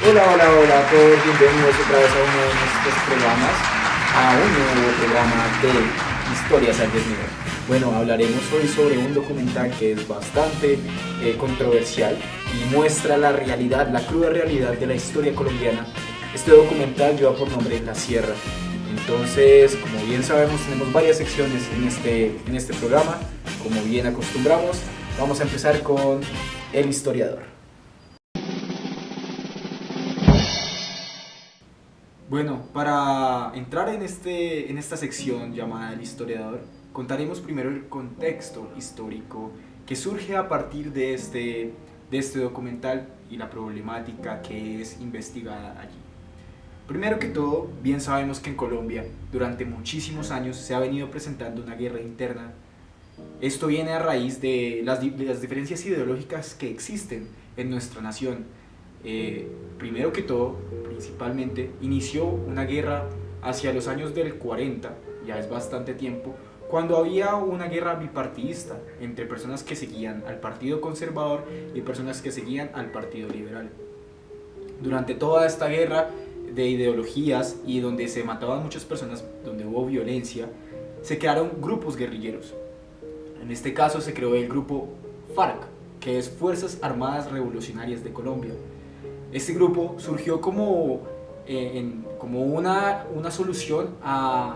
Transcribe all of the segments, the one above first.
Hola a todos, bienvenidos otra vez a uno de nuestros programas, a un nuevo programa de Historias al Desnudo. Bueno, hablaremos hoy sobre un documental que es bastante controversial y muestra la realidad, la cruda realidad de la historia colombiana. Este documental lleva por nombre La Sierra. Entonces, como bien sabemos, tenemos varias secciones en este programa. Como bien acostumbramos, vamos a empezar con El Historiador. Bueno, para entrar en esta sección llamada El Historiador, contaremos primero el contexto histórico que surge a partir de este documental y la problemática que es investigada allí. Primero que todo, bien sabemos que en Colombia durante muchísimos años se ha venido presentando una guerra interna. Esto viene a raíz de las diferencias ideológicas que existen en nuestra nación. Primero que todo, principalmente, inició una guerra hacia los años del 40, ya es bastante tiempo, cuando había una guerra bipartidista entre personas que seguían al Partido Conservador y personas que seguían al Partido Liberal. Durante toda esta guerra de ideologías y donde se mataban muchas personas, donde hubo violencia, se crearon grupos guerrilleros. En este caso se creó el grupo FARC, que es Fuerzas Armadas Revolucionarias de Colombia. Este grupo surgió como una solución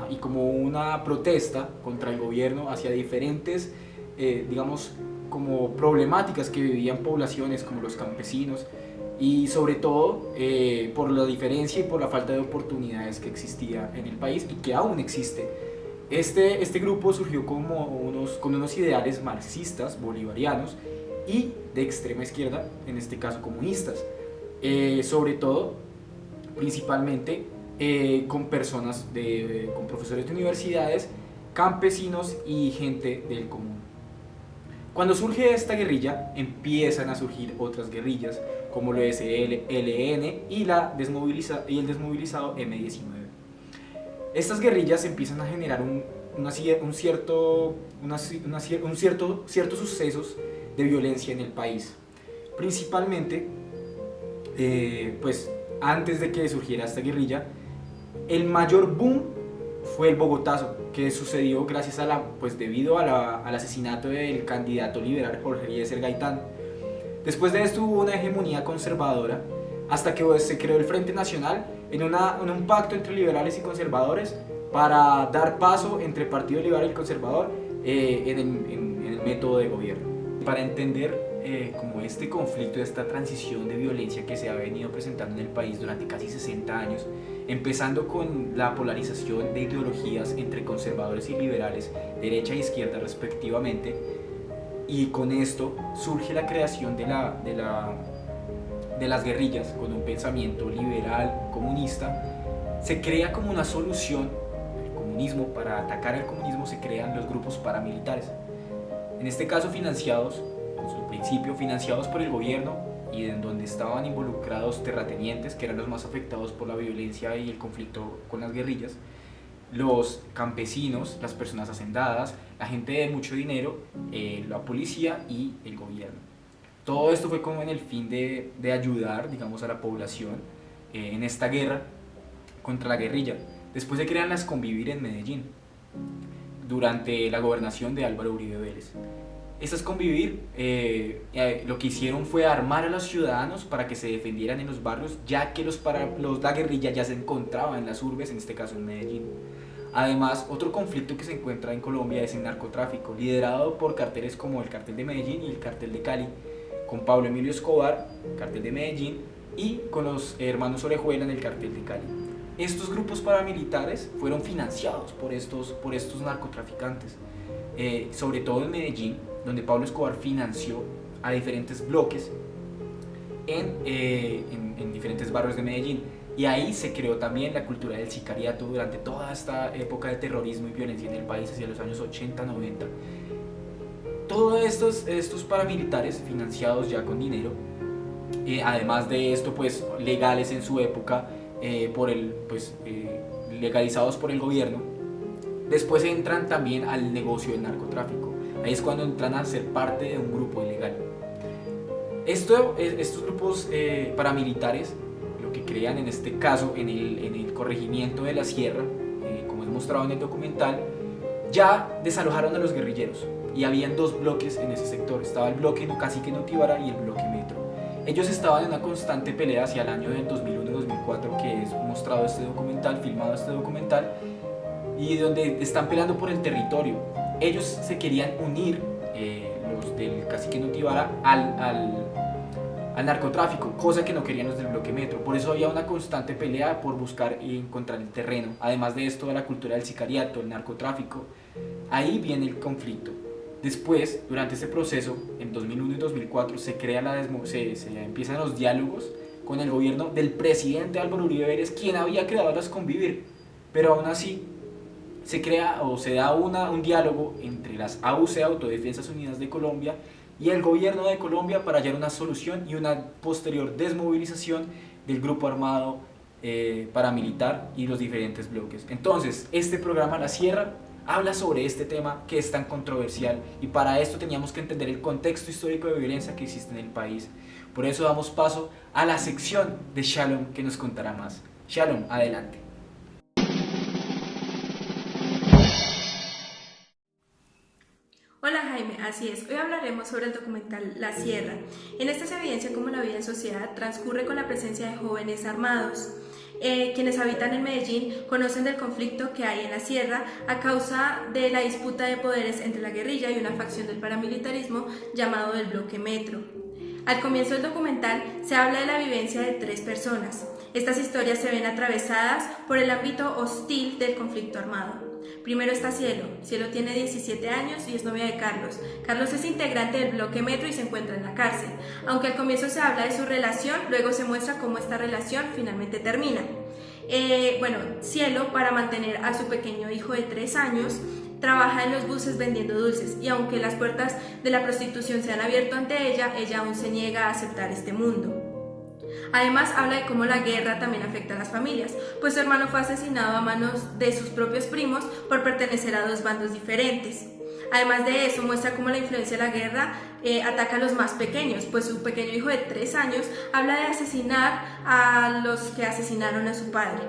y como una protesta contra el gobierno hacia diferentes, digamos, como problemáticas que vivían poblaciones como los campesinos y sobre todo por la diferencia y por la falta de oportunidades que existía en el país y que aún existe. Este grupo surgió con unos ideales marxistas, bolivarianos y de extrema izquierda, en este caso comunistas. Sobre todo, principalmente con personas, con profesores de universidades, campesinos y gente del común. Cuando surge esta guerrilla, empiezan a surgir otras guerrillas, como lo es el ELN y el desmovilizado M-19. Estas guerrillas empiezan a generar ciertos sucesos de violencia en el país. Principalmente, pues antes de que surgiera esta guerrilla, el mayor boom fue el Bogotazo, que sucedió debido al asesinato del candidato liberal Jorge Eliezer Gaitán. Después de esto hubo una hegemonía conservadora hasta que se creó el Frente Nacional en un pacto entre liberales y conservadores para dar paso entre el Partido Liberal y Conservador en el método de gobierno. Para entender como este conflicto, esta transición de violencia que se ha venido presentando en el país durante casi 60 años, empezando con la polarización de ideologías entre conservadores y liberales, derecha e izquierda respectivamente, y con esto surge la creación de las guerrillas con un pensamiento liberal, comunista. Se crea como una solución al comunismo. Para atacar el comunismo se crean los grupos paramilitares, en este caso financiados por el gobierno, y en donde estaban involucrados terratenientes, que eran los más afectados por la violencia y el conflicto con las guerrillas, los campesinos, las personas hacendadas, la gente de mucho dinero, la policía y el gobierno. Todo esto fue como en el fin de ayudar, digamos, a la población en esta guerra contra la guerrilla. Después se crean las Convivir en Medellín, durante la gobernación de Álvaro Uribe Vélez. Estas Convivir lo que hicieron fue armar a los ciudadanos para que se defendieran en los barrios, ya que la guerrilla ya se encontraba en las urbes, en este caso en Medellín. Además, otro conflicto que se encuentra en Colombia es el narcotráfico, liderado por carteles como el Cartel de Medellín y el Cartel de Cali, con Pablo Emilio Escobar, Cartel de Medellín, y con los hermanos Orejuela en el Cartel de Cali. Estos grupos paramilitares fueron financiados por estos narcotraficantes, sobre todo en Medellín, donde Pablo Escobar financió a diferentes bloques en diferentes barrios de Medellín. Y ahí se creó también la cultura del sicariato durante toda esta época de terrorismo y violencia en el país hacia los años 80-90. Todos estos paramilitares financiados ya con dinero, además de esto, pues legales en su época, legalizados por el gobierno, después entran también al negocio del narcotráfico. Ahí es cuando entran a ser parte de un grupo ilegal. Estos grupos paramilitares que crean en este caso en el corregimiento de la Sierra, como es mostrado en el documental, ya desalojaron a los guerrilleros y habían dos bloques en ese sector. Estaba el bloque Cacique Nutibara y el bloque Metro. Ellos estaban en una constante pelea hacia el año del 2001-2004, que es mostrado este documental, filmado este documental, y donde están peleando por el territorio. Ellos se querían unir, los del Cacique Nutibara, al narcotráfico, cosa que no querían los del bloque Metro. Por eso había una constante pelea por buscar y encontrar el terreno. Además de esto, la cultura del sicariato, el narcotráfico. Ahí viene el conflicto. Después, durante este proceso, en 2001 y 2004, se empiezan los diálogos con el gobierno del presidente Álvaro Uribe Vélez, quien había creado las Convivir. Pero aún así, se crea o se da un diálogo entre las AUC, Autodefensas Unidas de Colombia, y el gobierno de Colombia para hallar una solución y una posterior desmovilización del grupo armado paramilitar y los diferentes bloques. Entonces, este programa La Sierra habla sobre este tema que es tan controversial, y para esto teníamos que entender el contexto histórico de violencia que existe en el país. Por eso damos paso a la sección de Shalom, que nos contará más. Shalom, adelante. Hola Jaime, así es, hoy hablaremos sobre el documental La Sierra. En esta se evidencia cómo la vida en sociedad transcurre con la presencia de jóvenes armados. Quienes habitan en Medellín conocen del conflicto que hay en la sierra a causa de la disputa de poderes entre la guerrilla y una facción del paramilitarismo llamado del Bloque Metro. Al comienzo del documental se habla de la vivencia de 3 personas. Estas historias se ven atravesadas por el ámbito hostil del conflicto armado. Primero está Cielo. Cielo tiene 17 años y es novia de Carlos. Carlos es integrante del Bloque Metro y se encuentra en la cárcel. Aunque al comienzo se habla de su relación, luego se muestra cómo esta relación finalmente termina. Cielo, para mantener a su pequeño hijo de 3 años, trabaja en los buses vendiendo dulces, y aunque las puertas de la prostitución se han abierto ante ella, ella aún se niega a aceptar este mundo. Además, habla de cómo la guerra también afecta a las familias, pues su hermano fue asesinado a manos de sus propios primos por pertenecer a 2 bandos diferentes. Además de eso, muestra cómo la influencia de la guerra ataca a los más pequeños, pues su pequeño hijo de 3 años habla de asesinar a los que asesinaron a su padre.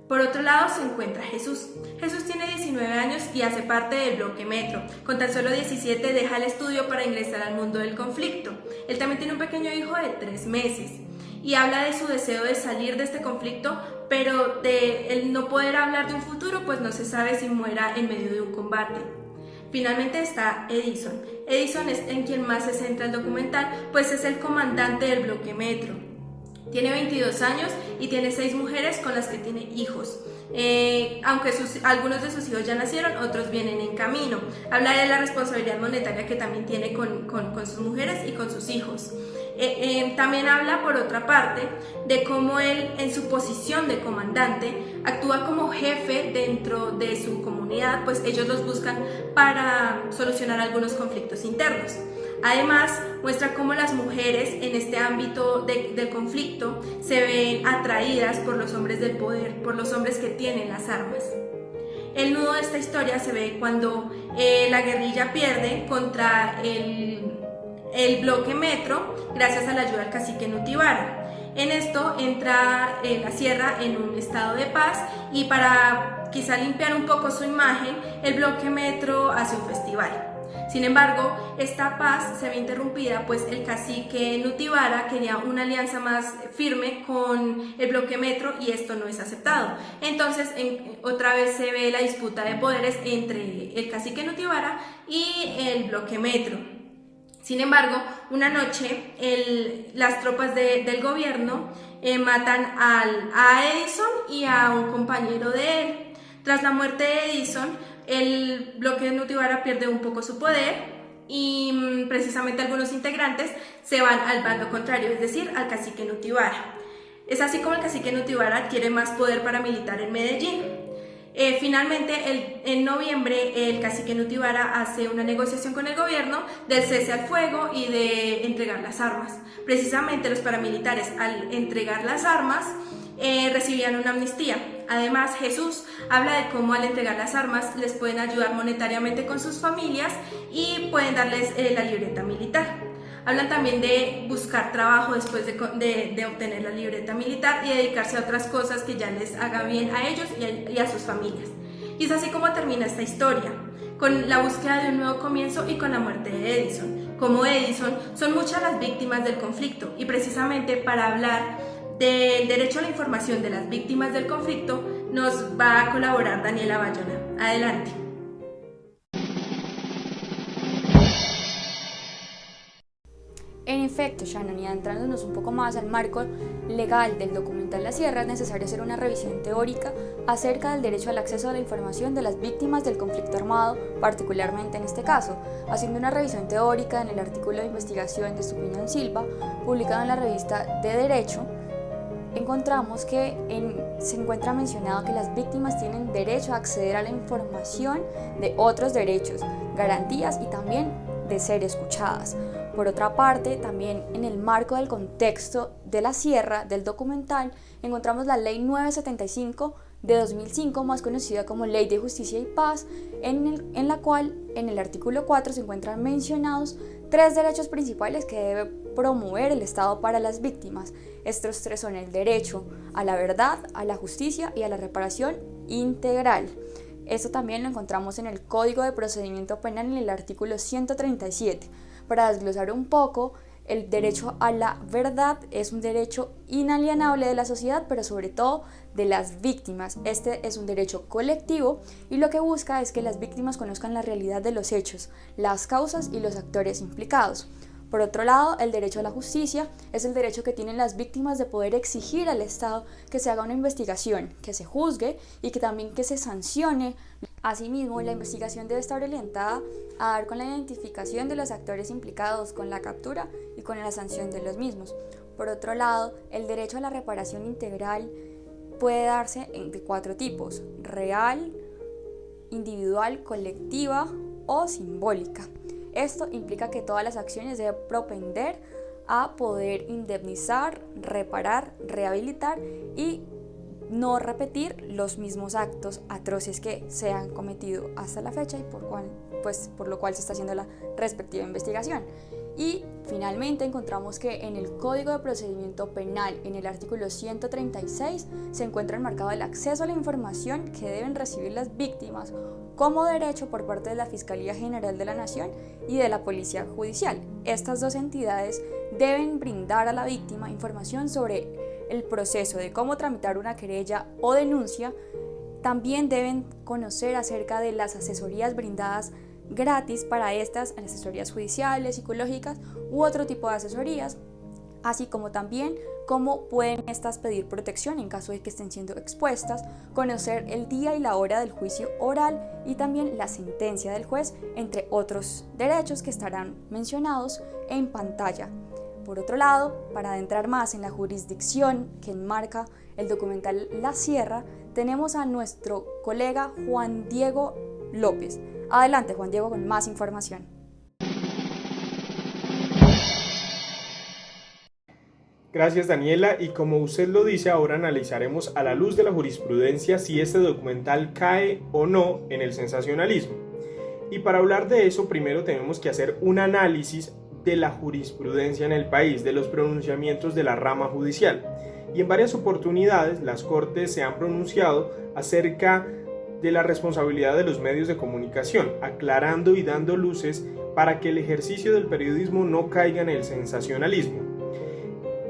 Por otro lado se encuentra Jesús. Jesús tiene 19 años y hace parte del Bloque Metro. Con tan solo 17 deja el estudio para ingresar al mundo del conflicto. Él también tiene un pequeño hijo de 3 meses y habla de su deseo de salir de este conflicto, pero de el no poder hablar de un futuro, pues no se sabe si muera en medio de un combate. Finalmente está Edison. Edison es en quien más se centra el documental, pues es el comandante del Bloque Metro. Tiene 22 años y tiene 6 mujeres con las que tiene hijos. Aunque algunos de sus hijos ya nacieron, otros vienen en camino. Habla de la responsabilidad monetaria que también tiene con sus mujeres y con sus hijos. También habla, por otra parte, de cómo él, en su posición de comandante, actúa como jefe dentro de su comunidad, pues ellos los buscan para solucionar algunos conflictos internos. Además, muestra cómo las mujeres en este ámbito del conflicto se ven atraídas por los hombres del poder, por los hombres que tienen las armas. El nudo de esta historia se ve cuando la guerrilla pierde contra el Bloque Metro gracias a la ayuda del cacique Nutibara. En esto entra la sierra en un estado de paz, y para quizá limpiar un poco su imagen, el Bloque Metro hace un festival. Sin embargo, esta paz se ve interrumpida, pues el cacique Nutibara quería una alianza más firme con el Bloque Metro y esto no es aceptado. Entonces, otra vez se ve la disputa de poderes entre el cacique Nutibara y el Bloque Metro. Sin embargo, una noche las tropas del gobierno matan a Edison y a un compañero de él. Tras la muerte de Edison, el Bloque de Nutibara pierde un poco su poder y precisamente algunos integrantes se van al bando contrario, es decir, al cacique Nutibara. Es así como el cacique Nutibara adquiere más poder paramilitar en Medellín. Finalmente, en noviembre, el cacique Nutibara hace una negociación con el gobierno del cese al fuego y de entregar las armas. Precisamente los paramilitares, al entregar las armas, recibían una amnistía. Además, Jesús habla de cómo al entregar las armas les pueden ayudar monetariamente con sus familias y pueden darles la libreta militar. Hablan también de buscar trabajo después de obtener la libreta militar y dedicarse a otras cosas que ya les haga bien a ellos y a sus familias. Y es así como termina esta historia, con la búsqueda de un nuevo comienzo y con la muerte de Edison. Como Edison, son muchas las víctimas del conflicto y precisamente para hablar del derecho a la información de las víctimas del conflicto nos va a colaborar Daniela Bayona. Adelante. En efecto, Shannon, y adentrándonos un poco más al marco legal del documental La Sierra, es necesario hacer una revisión teórica acerca del derecho al acceso a la información de las víctimas del conflicto armado, particularmente en este caso, haciendo una revisión teórica en el artículo de investigación de Estupiñán Silva, publicado en la revista de Derecho. Encontramos que se encuentra mencionado que las víctimas tienen derecho a acceder a la información de otros derechos, garantías y también de ser escuchadas. Por otra parte, también en el marco del contexto de La Sierra, del documental, encontramos la Ley 975 de 2005, más conocida como Ley de Justicia y Paz, en la cual en el artículo 4 se encuentran mencionados 3 derechos principales que debe promover el Estado para las víctimas. Estos 3 son el derecho a la verdad, a la justicia y a la reparación integral. Esto también lo encontramos en el Código de Procedimiento Penal en el artículo 137. Para desglosar un poco, el derecho a la verdad es un derecho inalienable de la sociedad, pero sobre todo de las víctimas. Este es un derecho colectivo y lo que busca es que las víctimas conozcan la realidad de los hechos, las causas y los actores implicados. Por otro lado, el derecho a la justicia es el derecho que tienen las víctimas de poder exigir al Estado que se haga una investigación, que se juzgue y que también que se sancione. Asimismo, la investigación debe estar orientada a dar con la identificación de los actores implicados, con la captura y con la sanción de los mismos. Por otro lado, el derecho a la reparación integral puede darse de 4 tipos: real, individual, colectiva o simbólica. Esto implica que todas las acciones deben propender a poder indemnizar, reparar, rehabilitar y no repetir los mismos actos atroces que se han cometido hasta la fecha y por lo cual se está haciendo la respectiva investigación. Y finalmente encontramos que en el Código de Procedimiento Penal, en el artículo 136, se encuentra enmarcado el acceso a la información que deben recibir las víctimas como derecho por parte de la Fiscalía General de la Nación y de la Policía Judicial. Estas 2 entidades deben brindar a la víctima información sobre el proceso de cómo tramitar una querella o denuncia. También deben conocer acerca de las asesorías brindadas gratis para estas, asesorías judiciales, psicológicas u otro tipo de asesorías, así como también cómo pueden estas pedir protección en caso de que estén siendo expuestas, conocer el día y la hora del juicio oral y también la sentencia del juez, entre otros derechos que estarán mencionados en pantalla. Por otro lado, para adentrar más en la jurisdicción que enmarca el documental La Sierra, tenemos a nuestro colega Juan Diego López. Adelante, Juan Diego, con más información. Gracias, Daniela, y como usted lo dice, ahora analizaremos a la luz de la jurisprudencia si este documental cae o no en el sensacionalismo. Y para hablar de eso, primero tenemos que hacer un análisis de la jurisprudencia en el país, de los pronunciamientos de la rama judicial. Y en varias oportunidades las Cortes se han pronunciado acerca de la responsabilidad de los medios de comunicación, aclarando y dando luces para que el ejercicio del periodismo no caiga en el sensacionalismo.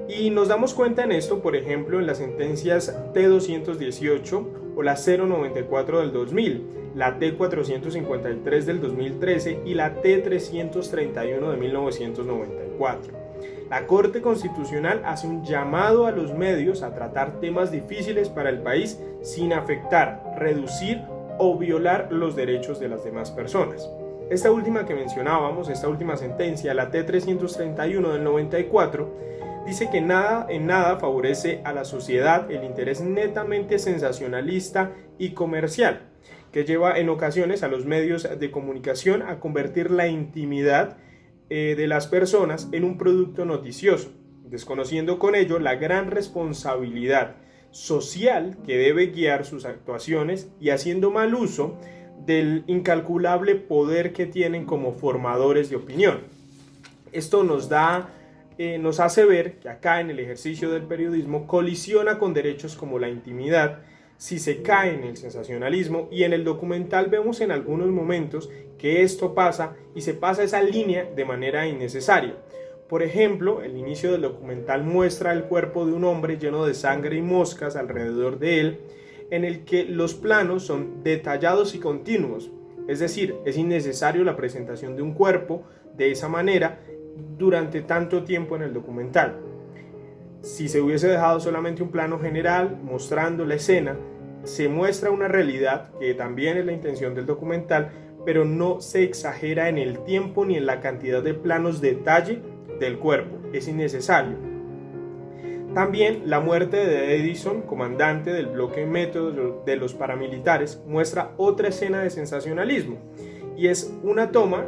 Y nos damos cuenta en esto, por ejemplo, en las sentencias T218 o la 094 del 2000, la T453 del 2013 y la T331 de 1994. La Corte Constitucional hace un llamado a los medios a tratar temas difíciles para el país sin afectar, reducir o violar los derechos de las demás personas. Esta última que mencionábamos, esta última sentencia, la T331 del 94, dice que en nada favorece a la sociedad el interés netamente sensacionalista y comercial, que lleva en ocasiones a los medios de comunicación a convertir la intimidad de las personas en un producto noticioso, desconociendo con ello la gran responsabilidad social que debe guiar sus actuaciones y haciendo mal uso del incalculable poder que tienen como formadores de opinión. Esto nos hace ver que acá en el ejercicio del periodismo colisiona con derechos como la intimidad si se cae en el sensacionalismo, y en el documental vemos en algunos momentos que esto pasa y se pasa esa línea de manera innecesaria. Por ejemplo, el inicio del documental muestra el cuerpo de un hombre lleno de sangre y moscas alrededor de él, en el que los planos son detallados y continuos, es decir, es innecesario la presentación de un cuerpo de esa manera durante tanto tiempo en el documental. Si se hubiese dejado solamente un plano general mostrando la escena, se muestra una realidad que también es la intención del documental, pero no se exagera en el tiempo ni en la cantidad de planos detalle del cuerpo, es innecesario. También la muerte de Edison, comandante del bloque método de los paramilitares, muestra otra escena de sensacionalismo, y es una toma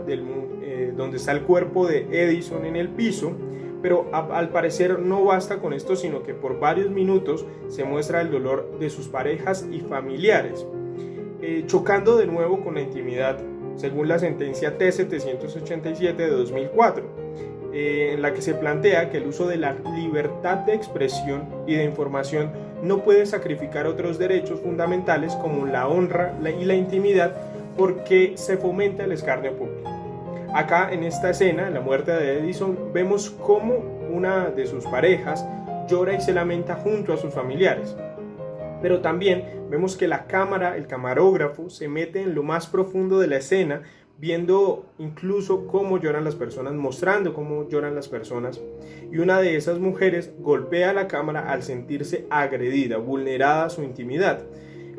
donde está el cuerpo de Edison en el piso, pero al parecer no basta con esto, sino que por varios minutos se muestra el dolor de sus parejas y familiares, chocando de nuevo con la intimidad, según la sentencia T-787 de 2004, en la que se plantea que el uso de la libertad de expresión y de información no puede sacrificar otros derechos fundamentales como la honra y la intimidad, porque se fomenta el escarnio público. Acá en esta escena, en la muerte de Edison, vemos cómo una de sus parejas llora y se lamenta junto a sus familiares. Pero también vemos que el camarógrafo, se mete en lo más profundo de la escena, viendo incluso cómo lloran las personas, mostrando cómo lloran las personas. Y una de esas mujeres golpea la cámara al sentirse agredida, vulnerada a su intimidad.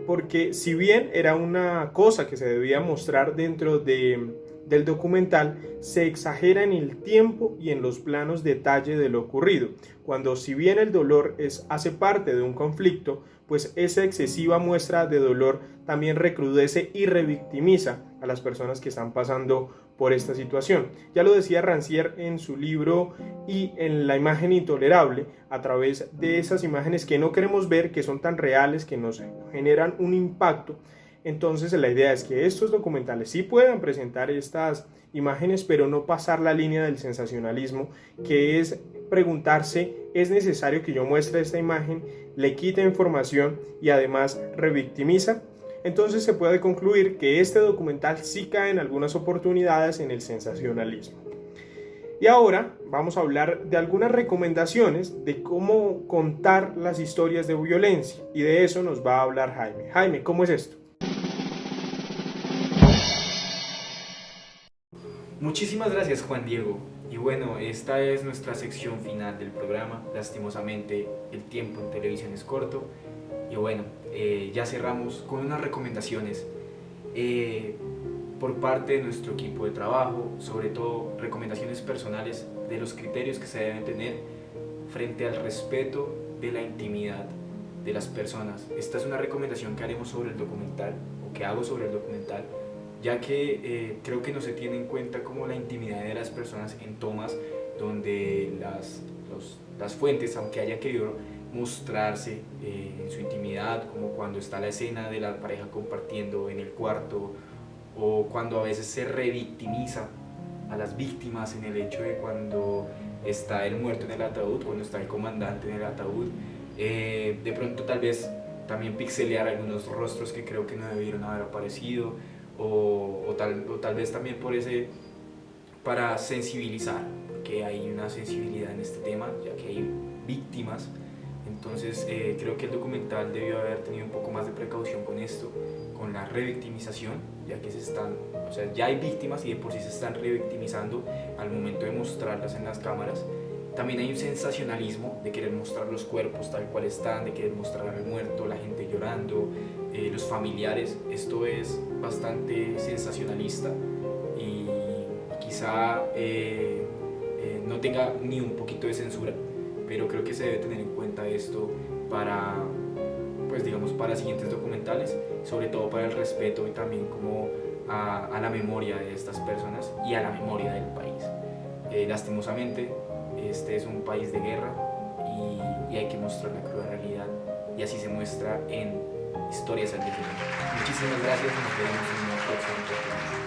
Porque si bien era una cosa que se debía mostrar dentro del documental, se exagera en el tiempo y en los planos detalle de lo ocurrido, cuando si bien el dolor hace parte de un conflicto, pues esa excesiva muestra de dolor también recrudece y revictimiza a las personas que están pasando por esta situación. Ya lo decía Rancière en su libro Y en la imagen intolerable, a través de esas imágenes que no queremos ver, que son tan reales, que nos generan un impacto. Entonces la idea es que estos documentales sí puedan presentar estas imágenes, pero no pasar la línea del sensacionalismo, que es preguntarse, ¿es necesario que yo muestre esta imagen, le quite información y además revictimiza? Entonces se puede concluir que este documental sí cae en algunas oportunidades en el sensacionalismo. Y ahora vamos a hablar de algunas recomendaciones de cómo contar las historias de violencia, y de eso nos va a hablar Jaime. Jaime, ¿cómo es esto? Muchísimas gracias, Juan Diego. Y bueno, esta es nuestra sección final del programa. Lastimosamente el tiempo en televisión es corto. Y bueno, ya cerramos con unas recomendaciones por parte de nuestro equipo de trabajo, sobre todo recomendaciones personales de los criterios que se deben tener frente al respeto de la intimidad de las personas. Esta es una recomendación que haremos sobre el documental, o que hago sobre el documental, ya que creo que no se tiene en cuenta como la intimidad de las personas en tomas donde las fuentes, aunque hayan querido mostrarse en su intimidad, como cuando está la escena de la pareja compartiendo en el cuarto, o cuando a veces se revictimiza a las víctimas en el hecho de cuando está el muerto en el ataúd, cuando está el comandante en el ataúd, de pronto tal vez también pixelear algunos rostros que creo que no debieron haber aparecido, o tal vez también para sensibilizar, porque hay una sensibilidad en este tema, ya que hay víctimas. Entonces creo que el documental debió haber tenido un poco más de precaución con esto, con la revictimización, ya que ya hay víctimas y de por sí se están revictimizando al momento de mostrarlas en las cámaras. También hay un sensacionalismo de querer mostrar los cuerpos tal cual están, de querer mostrar al muerto, la gente llorando, los familiares. Esto es bastante sensacionalista y quizá no tenga ni un poquito de censura, pero creo que se debe tener en cuenta esto para siguientes documentales, sobre todo para el respeto y también como a la memoria de estas personas y a la memoria del país. Lastimosamente, este es un país de guerra y hay que mostrar la cruda realidad, y así se muestra en Historias al Desnudo. Muchísimas gracias y nos vemos en una próxima oportunidad.